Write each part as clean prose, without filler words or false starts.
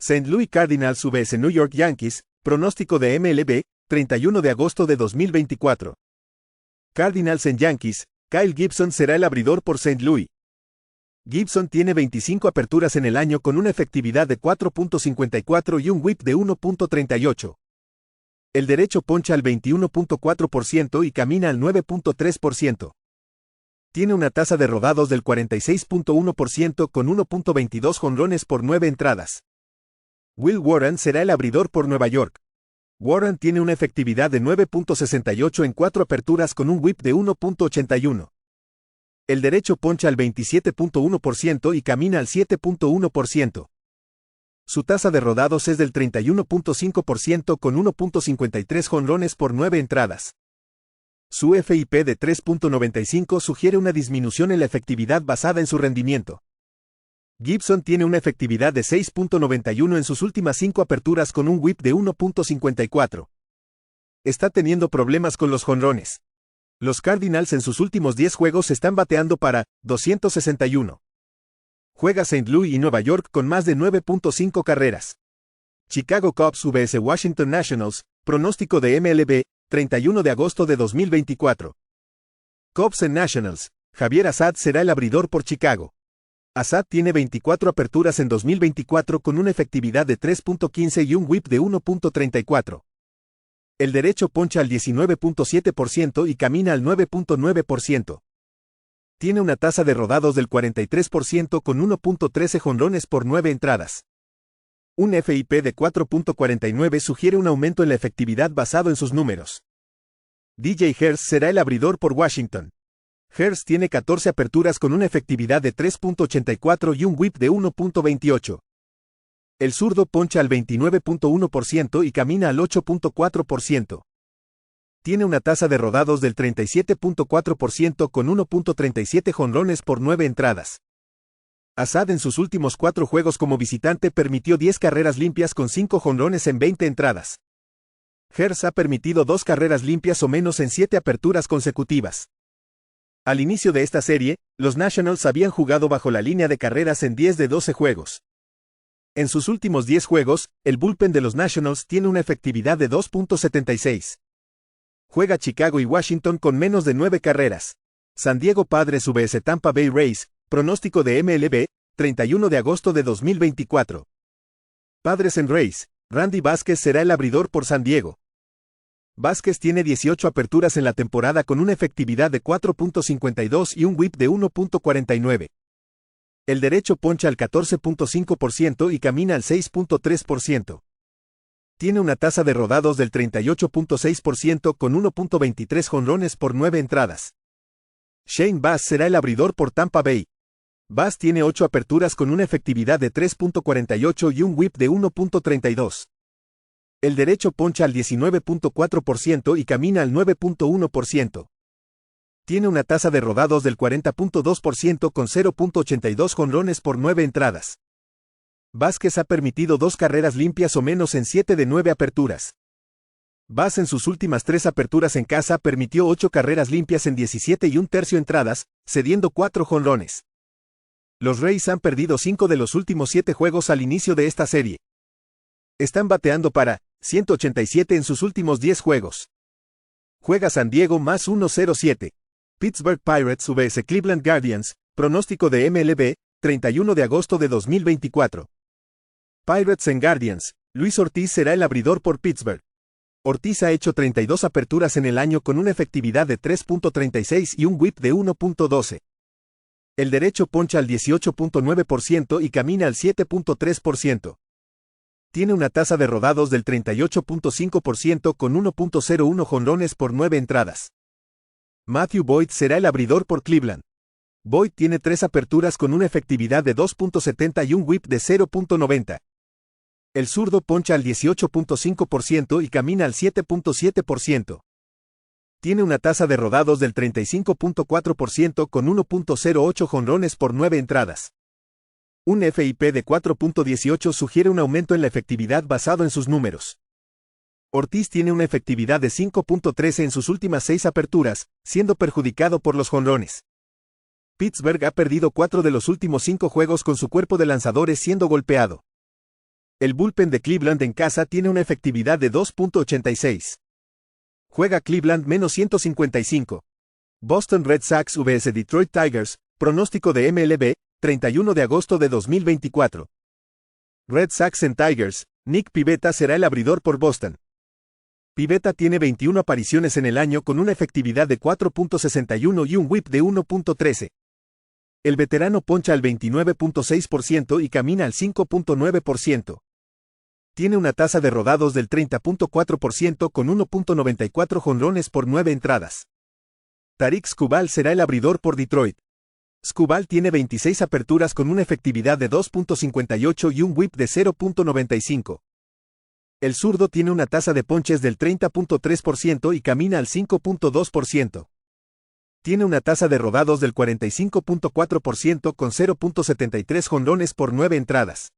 St. Louis Cardinals vs New York Yankees, pronóstico de MLB, 31 de agosto de 2024. Cardinals en Yankees, Kyle Gibson será el abridor por St. Louis. Gibson tiene 25 aperturas en el año con una efectividad de 4.54 y un whip de 1.38. El derecho poncha al 21.4% y camina al 9.3%. Tiene una tasa de rodados del 46.1% con 1.22 jonrones por 9 entradas. Will Warren será el abridor por Nueva York. Warren tiene una efectividad de 9.68 en 4 aperturas con un whip de 1.81. El derecho poncha al 27.1% y camina al 7.1%. Su tasa de rodados es del 31.5% con 1.53 jonrones por 9 entradas. Su FIP de 3.95 sugiere una disminución en la efectividad basada en su rendimiento. Gibson tiene una efectividad de 6.91 en sus últimas 5 aperturas con un whip de 1.54. Está teniendo problemas con los jonrones. Los Cardinals en sus últimos 10 juegos están bateando para 261. Juega St. Louis y Nueva York con más de 9.5 carreras. Chicago Cubs vs Washington Nationals, pronóstico de MLB, 31 de agosto de 2024. Cubs en Nationals, Javier Assad será el abridor por Chicago. Assad tiene 24 aperturas en 2024 con una efectividad de 3.15 y un whip de 1.34. El derecho poncha al 19.7% y camina al 9.9%. Tiene una tasa de rodados del 43% con 1.13 jonrones por 9 entradas. Un FIP de 4.49 sugiere un aumento en la efectividad basado en sus números. DJ Herz será el abridor por Washington. Herz tiene 14 aperturas con una efectividad de 3.84 y un whip de 1.28. El zurdo poncha al 29.1% y camina al 8.4%. Tiene una tasa de rodados del 37.4% con 1.37 jonrones por 9 entradas. Assad en sus últimos 4 juegos como visitante permitió 10 carreras limpias con 5 jonrones en 20 entradas. Herz ha permitido 2 carreras limpias o menos en 7 aperturas consecutivas. Al inicio de esta serie, los Nationals habían jugado bajo la línea de carreras en 10 de 12 juegos. En sus últimos 10 juegos, el bullpen de los Nationals tiene una efectividad de 2.76. Juega Chicago y Washington con menos de 9 carreras. San Diego Padres vs Tampa Bay Rays, pronóstico de MLB, 31 de agosto de 2024. Padres en Rays, Randy Vázquez será el abridor por San Diego. Vázquez tiene 18 aperturas en la temporada con una efectividad de 4.52 y un whip de 1.49. El derecho poncha al 14.5% y camina al 6.3%. Tiene una tasa de rodados del 38.6% con 1.23 jonrones por 9 entradas. Shane Baz será el abridor por Tampa Bay. Baz tiene 8 aperturas con una efectividad de 3.48 y un whip de 1.32. El derecho poncha al 19.4% y camina al 9.1%. Tiene una tasa de rodados del 40.2% con 0.82 jonrones por 9 entradas. Vázquez ha permitido 2 carreras limpias o menos en 7 de 9 aperturas. Baz en sus últimas 3 aperturas en casa permitió 8 carreras limpias en 17 y un tercio entradas, cediendo 4 jonrones. Los Rays han perdido 5 de los últimos 7 juegos al inicio de esta serie. Están bateando para 187 en sus últimos 10 juegos. Juega San Diego más 1.07. Pittsburgh Pirates vs Cleveland Guardians, pronóstico de MLB, 31 de agosto de 2024. Pirates en Guardians, Luis Ortiz será el abridor por Pittsburgh. Ortiz ha hecho 32 aperturas en el año con una efectividad de 3.36 y un whip de 1.12. El derecho poncha al 18.9% y camina al 7.3%. Tiene una tasa de rodados del 38.5% con 1.01 jonrones por 9 entradas. Matthew Boyd será el abridor por Cleveland. Boyd tiene 3 aperturas con una efectividad de 2.70 y un whip de 0.90. El zurdo poncha al 18.5% y camina al 7.7%. Tiene una tasa de rodados del 35.4% con 1.08 jonrones por 9 entradas. Un FIP de 4.18 sugiere un aumento en la efectividad basado en sus números. Ortiz tiene una efectividad de 5.13 en sus últimas 6 aperturas, siendo perjudicado por los jonrones. Pittsburgh ha perdido 4 de los últimos 5 juegos con su cuerpo de lanzadores siendo golpeado. El bullpen de Cleveland en casa tiene una efectividad de 2.86. Juega Cleveland -155. Boston Red Sox vs Detroit Tigers, pronóstico de MLB, 31 de agosto de 2024. Red Sox en Tigers, Nick Pivetta será el abridor por Boston. Pivetta tiene 21 apariciones en el año con una efectividad de 4.61 y un whip de 1.13. El veterano poncha al 29.6% y camina al 5.9%. Tiene una tasa de rodados del 30.4% con 1.94 jonrones por 9 entradas. Tarik Skubal será el abridor por Detroit. Skubal tiene 26 aperturas con una efectividad de 2.58 y un whip de 0.95. El zurdo tiene una tasa de ponches del 30.3% y camina al 5.2%. Tiene una tasa de rodados del 45.4% con 0.73 jonrones por 9 entradas.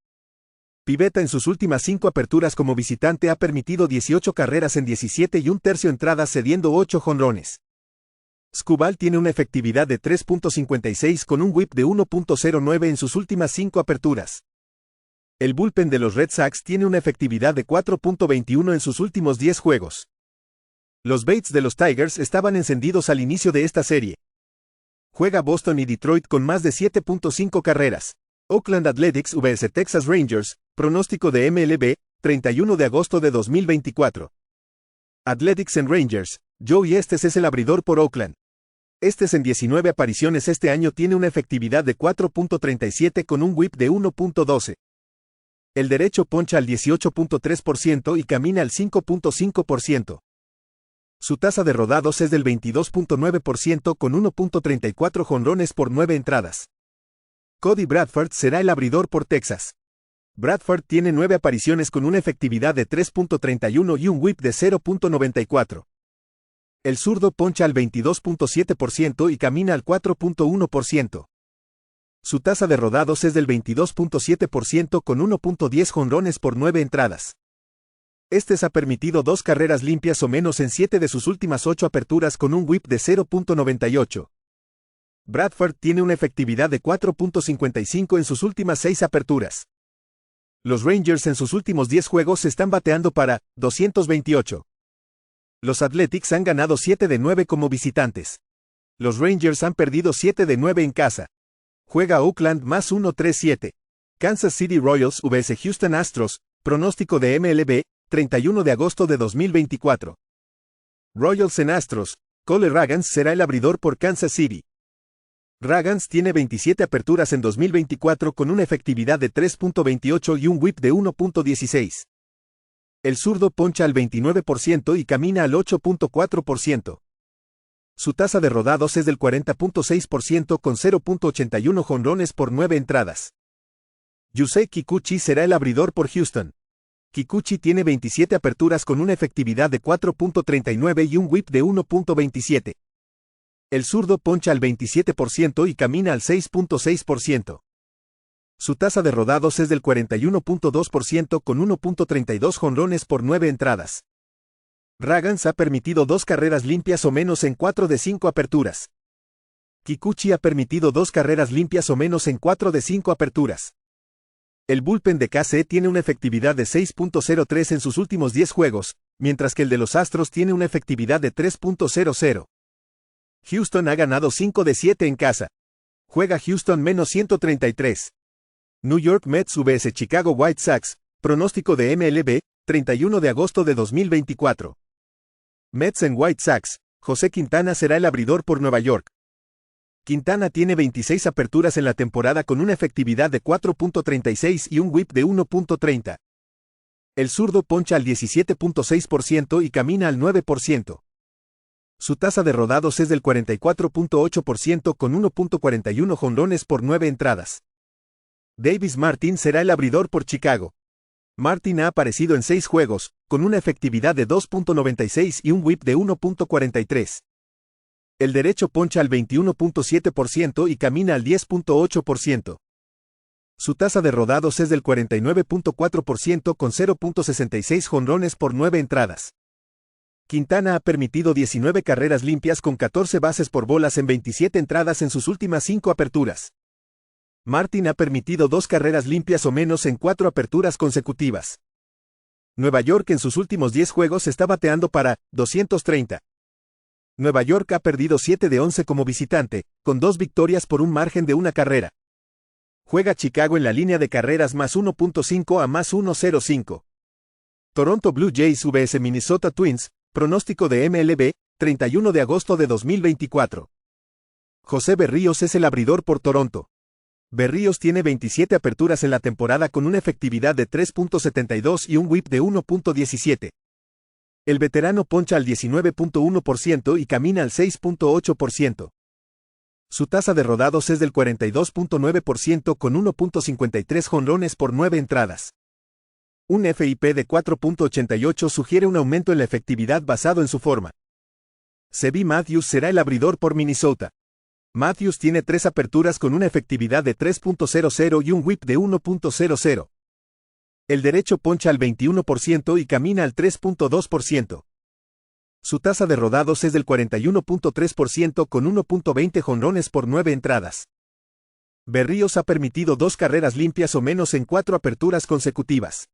Pivetta en sus últimas 5 aperturas como visitante ha permitido 18 carreras en 17 y un tercio entradas cediendo 8 jonrones. Skubal tiene una efectividad de 3.56 con un whip de 1.09 en sus últimas 5 aperturas. El bullpen de los Red Sox tiene una efectividad de 4.21 en sus últimos 10 juegos. Los Bates de los Tigers estaban encendidos al inicio de esta serie. Juega Boston y Detroit con más de 7.5 carreras. Oakland Athletics vs Texas Rangers, pronóstico de MLB, 31 de agosto de 2024. Athletics en Rangers, Joey Estes es el abridor por Oakland. Estes en 19 apariciones este año tiene una efectividad de 4.37 con un whip de 1.12. El derecho poncha al 18.3% y camina al 5.5%. Su tasa de rodados es del 22.9% con 1.34 jonrones por 9 entradas. Cody Bradford será el abridor por Texas. Bradford tiene 9 apariciones con una efectividad de 3.31 y un whip de 0.94. El zurdo poncha al 22.7% y camina al 4.1%. Su tasa de rodados es del 22.7% con 1.10 jonrones por 9 entradas. Estes ha permitido 2 carreras limpias o menos en 7 de sus últimas 8 aperturas con un whip de 0.98. Bradford tiene una efectividad de 4.55 en sus últimas 6 aperturas. Los Rangers en sus últimos 10 juegos están bateando para 228. Los Athletics han ganado 7 de 9 como visitantes. Los Rangers han perdido 7 de 9 en casa. Juega Oakland +137. Kansas City Royals vs Houston Astros, pronóstico de MLB, 31 de agosto de 2024. Royals en Astros, Cole Ragans será el abridor por Kansas City. Ragans tiene 27 aperturas en 2024 con una efectividad de 3.28 y un whip de 1.16. El zurdo poncha al 29% y camina al 8.4%. Su tasa de rodados es del 40.6% con 0.81 jonrones por 9 entradas. Yusei Kikuchi será el abridor por Houston. Kikuchi tiene 27 aperturas con una efectividad de 4.39 y un whip de 1.27. El zurdo poncha al 27% y camina al 6.6%. Su tasa de rodados es del 41.2% con 1.32 jonrones por 9 entradas. Ragans ha permitido 2 carreras limpias o menos en 4 de 5 aperturas. Kikuchi ha permitido 2 carreras limpias o menos en 4 de 5 aperturas. El bullpen de KC tiene una efectividad de 6.03 en sus últimos 10 juegos, mientras que el de los Astros tiene una efectividad de 3.00. Houston ha ganado 5 de 7 en casa. Juega Houston -133. New York Mets vs Chicago White Sox, pronóstico de MLB, 31 de agosto de 2024. Mets en White Sox, José Quintana será el abridor por Nueva York. Quintana tiene 26 aperturas en la temporada con una efectividad de 4.36 y un whip de 1.30. El zurdo poncha al 17.6% y camina al 9%. Su tasa de rodados es del 44.8% con 1.41 jonrones por 9 entradas. Davis Martin será el abridor por Chicago. Martin ha aparecido en 6 juegos, con una efectividad de 2.96 y un whip de 1.43. El derecho poncha al 21.7% y camina al 10.8%. Su tasa de rodados es del 49.4% con 0.66 jonrones por 9 entradas. Quintana ha permitido 19 carreras limpias con 14 bases por bolas en 27 entradas en sus últimas 5 aperturas. Martin ha permitido 2 carreras limpias o menos en 4 aperturas consecutivas. Nueva York en sus últimos 10 juegos está bateando para 230. Nueva York ha perdido 7 de 11 como visitante, con 2 victorias por un margen de una carrera. Juega Chicago en la línea de carreras más 1.5 a más 1.05. Toronto Blue Jays vs Minnesota Twins, pronóstico de MLB, 31 de agosto de 2024. José Berríos es el abridor por Toronto. Berríos tiene 27 aperturas en la temporada con una efectividad de 3.72 y un whip de 1.17. El veterano poncha al 19.1% y camina al 6.8%. Su tasa de rodados es del 42.9% con 1.53 jonrones por 9 entradas. Un FIP de 4.88 sugiere un aumento en la efectividad basado en su forma. Sevi Matthews será el abridor por Minnesota. Matthews tiene 3 aperturas con una efectividad de 3.00 y un whip de 1.00. El derecho poncha al 21% y camina al 3.2%. Su tasa de rodados es del 41.3% con 1.20 jonrones por 9 entradas. Berríos ha permitido 2 carreras limpias o menos en 4 aperturas consecutivas.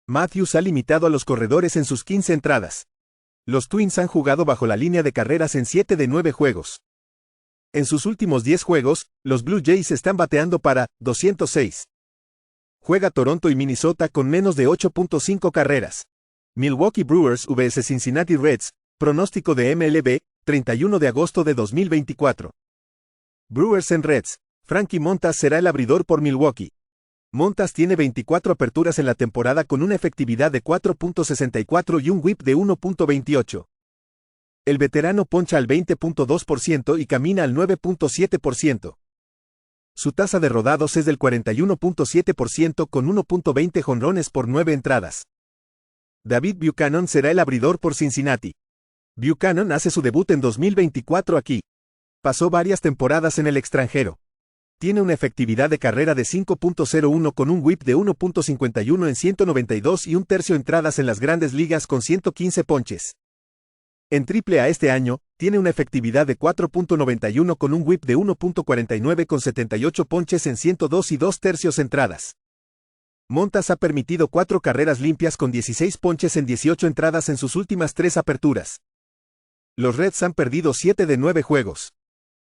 Matthews ha limitado a los corredores en sus 15 entradas. Los Twins han jugado bajo la línea de carreras en 7 de 9 juegos. En sus últimos 10 juegos, los Blue Jays están bateando para 206. Juega Toronto y Minnesota con menos de 8.5 carreras. Milwaukee Brewers vs Cincinnati Reds, pronóstico de MLB, 31 de agosto de 2024. Brewers en Reds, Frankie Montas será el abridor por Milwaukee. Montas tiene 24 aperturas en la temporada con una efectividad de 4.64 y un whip de 1.28. El veterano poncha al 20.2% y camina al 9.7%. Su tasa de rodados es del 41.7% con 1.20 jonrones por 9 entradas. David Buchanan será el abridor por Cincinnati. Buchanan hace su debut en 2024 aquí. Pasó varias temporadas en el extranjero. Tiene una efectividad de carrera de 5.01 con un whip de 1.51 en 192 y un tercio entradas en las grandes ligas con 115 ponches. En AAA este año, tiene una efectividad de 4.91 con un whip de 1.49 con 78 ponches en 102 y 2 tercios entradas. Montas ha permitido 4 carreras limpias con 16 ponches en 18 entradas en sus últimas 3 aperturas. Los Reds han perdido 7 de 9 juegos.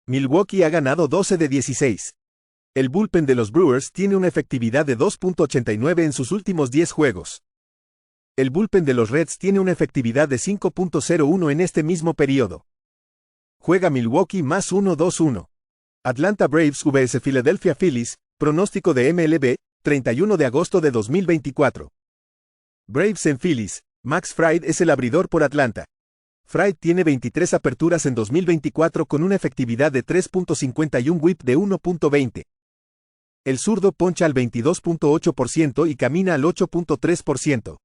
Milwaukee ha ganado 12 de 16. El bullpen de los Brewers tiene una efectividad de 2.89 en sus últimos 10 juegos. El bullpen de los Reds tiene una efectividad de 5.01 en este mismo periodo. Juega Milwaukee más 1-2-1. Atlanta Braves vs Philadelphia Phillies, pronóstico de MLB, 31 de agosto de 2024. Braves en Phillies, Max Fried es el abridor por Atlanta. Fried tiene 23 aperturas en 2024 con una efectividad de 3.50 y un whip de 1.20. El zurdo poncha al 22.8% y camina al 8.3%.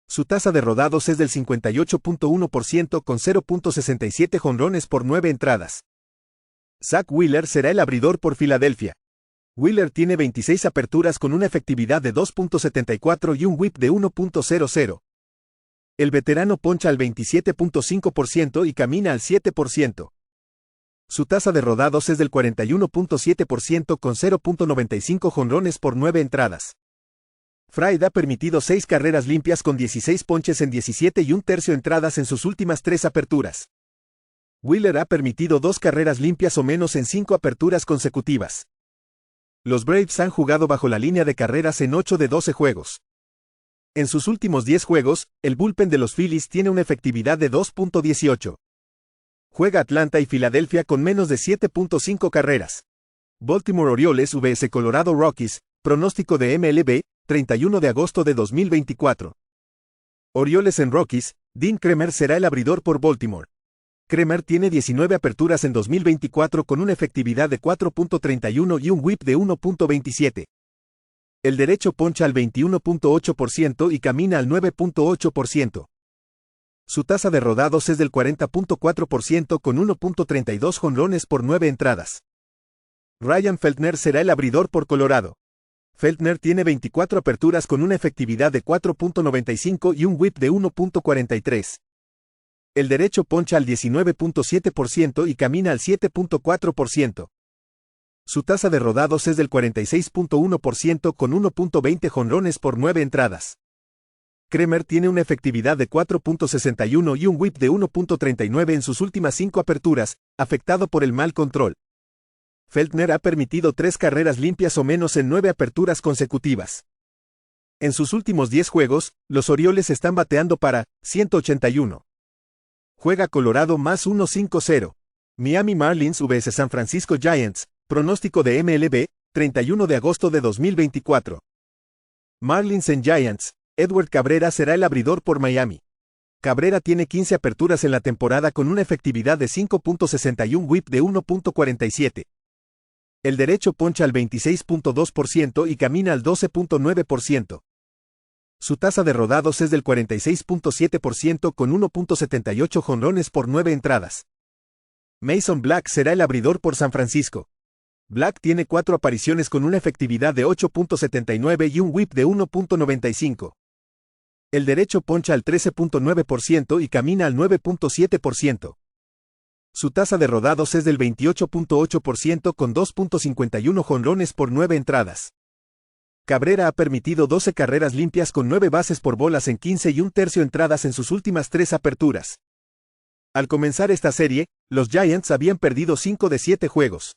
Su tasa de rodados es del 58.1% con 0.67 jonrones por 9 entradas. Zach Wheeler será el abridor por Filadelfia. Wheeler tiene 26 aperturas con una efectividad de 2.74 y un whip de 1.00. El veterano poncha al 27.5% y camina al 7%. Su tasa de rodados es del 41.7% con 0.95 jonrones por 9 entradas. Fried ha permitido 6 carreras limpias con 16 ponches en 17 y un tercio entradas en sus últimas 3 aperturas. Wheeler ha permitido 2 carreras limpias o menos en 5 aperturas consecutivas. Los Braves han jugado bajo la línea de carreras en 8 de 12 juegos. En sus últimos 10 juegos, el bullpen de los Phillies tiene una efectividad de 2.18. Juega Atlanta y Filadelfia con menos de 7.5 carreras. Baltimore Orioles vs Colorado Rockies, pronóstico de MLB, 31 de agosto de 2024. Orioles en Rockies, Dean Kremer será el abridor por Baltimore. Kremer tiene 19 aperturas en 2024 con una efectividad de 4.31 y un whip de 1.27. El derecho poncha al 21.8% y camina al 9.8%. Su tasa de rodados es del 40.4% con 1.32 jonrones por 9 entradas. Ryan Feltner será el abridor por Colorado. Feltner tiene 24 aperturas con una efectividad de 4.95 y un whip de 1.43. El derecho poncha al 19.7% y camina al 7.4%. Su tasa de rodados es del 46.1% con 1.20 jonrones por 9 entradas. Kremer tiene una efectividad de 4.61 y un whip de 1.39 en sus últimas 5 aperturas, afectado por el mal control. Feltner ha permitido 3 carreras limpias o menos en 9 aperturas consecutivas. En sus últimos 10 juegos, los Orioles están bateando para 181. Juega Colorado más 1.50. Miami Marlins vs San Francisco Giants, pronóstico de MLB, 31 de agosto de 2024. Marlins en Giants. Edward Cabrera será el abridor por Miami. Cabrera tiene 15 aperturas en la temporada con una efectividad de 5.61 whip de 1.47. El derecho poncha al 26.2% y camina al 12.9%. Su tasa de rodados es del 46.7% con 1.78 jonrones por 9 entradas. Mason Black será el abridor por San Francisco. Black tiene 4 apariciones con una efectividad de 8.79 y un whip de 1.95. El derecho poncha al 13.9% y camina al 9.7%. Su tasa de rodados es del 28.8% con 2.51 jonrones por 9 entradas. Cabrera ha permitido 12 carreras limpias con 9 bases por bolas en 15 y un tercio entradas en sus últimas 3 aperturas. Al comenzar esta serie, los Giants habían perdido 5 de 7 juegos.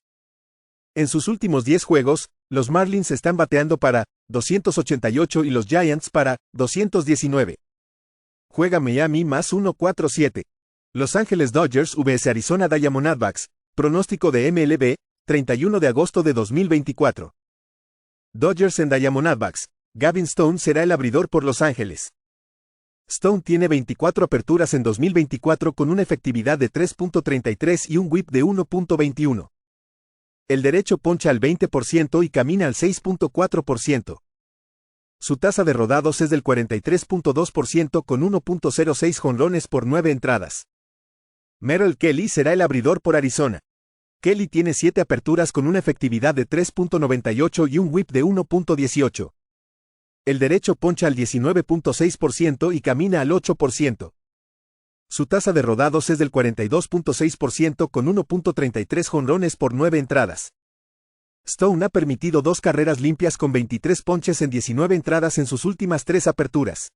En sus últimos 10 juegos, los Marlins están bateando para 288 y los Giants para 219. Juega Miami más 1.47. Los Ángeles Dodgers vs Arizona Diamondbacks, pronóstico de MLB, 31 de agosto de 2024. Dodgers en Diamondbacks. Gavin Stone será el abridor por Los Ángeles. Stone tiene 24 aperturas en 2024 con una efectividad de 3.33 y un whip de 1.21. El derecho poncha al 20% y camina al 6.4%. Su tasa de rodados es del 43.2% con 1.06 jonrones por 9 entradas. Merrill Kelly será el abridor por Arizona. Kelly tiene 7 aperturas con una efectividad de 3.98 y un whip de 1.18. El derecho poncha al 19.6% y camina al 8%. Su tasa de rodados es del 42.6% con 1.33 jonrones por 9 entradas. Stone ha permitido 2 carreras limpias con 23 ponches en 19 entradas en sus últimas 3 aperturas.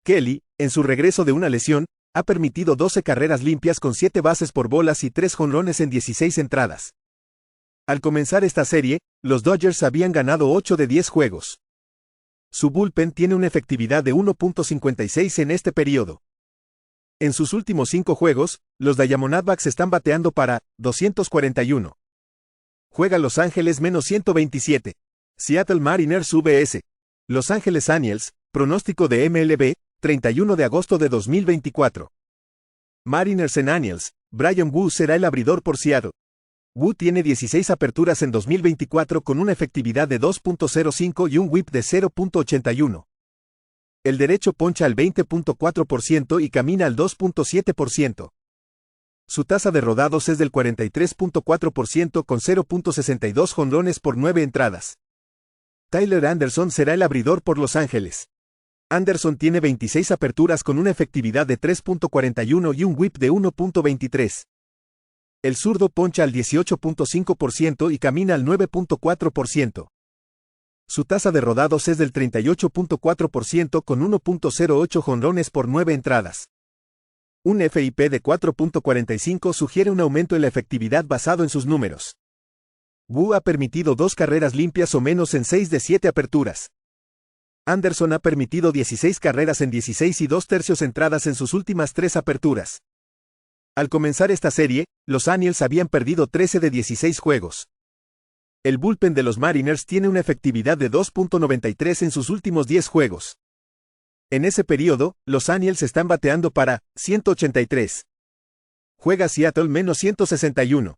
Kelly, en su regreso de una lesión, ha permitido 12 carreras limpias con 7 bases por bolas y 3 jonrones en 16 entradas. Al comenzar esta serie, los Dodgers habían ganado 8 de 10 juegos. Su bullpen tiene una efectividad de 1.56 en este periodo. En sus últimos 5 juegos, los Diamondbacks están bateando para 241. Juega Los Ángeles menos 127. Seattle Mariners vs Los Ángeles Angels, pronóstico de MLB, 31 de agosto de 2024. Mariners en Angels. Bryan Woo será el abridor por Seattle. Woo tiene 16 aperturas en 2024 con una efectividad de 2.05 y un whip de 0.81. El derecho poncha al 20.4% y camina al 2.7%. Su tasa de rodados es del 43.4% con 0.62 jonrones por 9 entradas. Tyler Anderson será el abridor por Los Ángeles. Anderson tiene 26 aperturas con una efectividad de 3.41 y un whip de 1.23. El zurdo poncha al 18.5% y camina al 9.4%. Su tasa de rodados es del 38.4% con 1.08 jonrones por 9 entradas. Un FIP de 4.45 sugiere un aumento en la efectividad basado en sus números. Woo ha permitido 2 carreras limpias o menos en 6 de 7 aperturas. Anderson ha permitido 16 carreras en 16 y 2 tercios entradas en sus últimas 3 aperturas. Al comenzar esta serie, los Angels habían perdido 13 de 16 juegos. El bullpen de los Mariners tiene una efectividad de 2.93 en sus últimos 10 juegos. En ese periodo, los Angels están bateando para 183. Juega Seattle menos 161.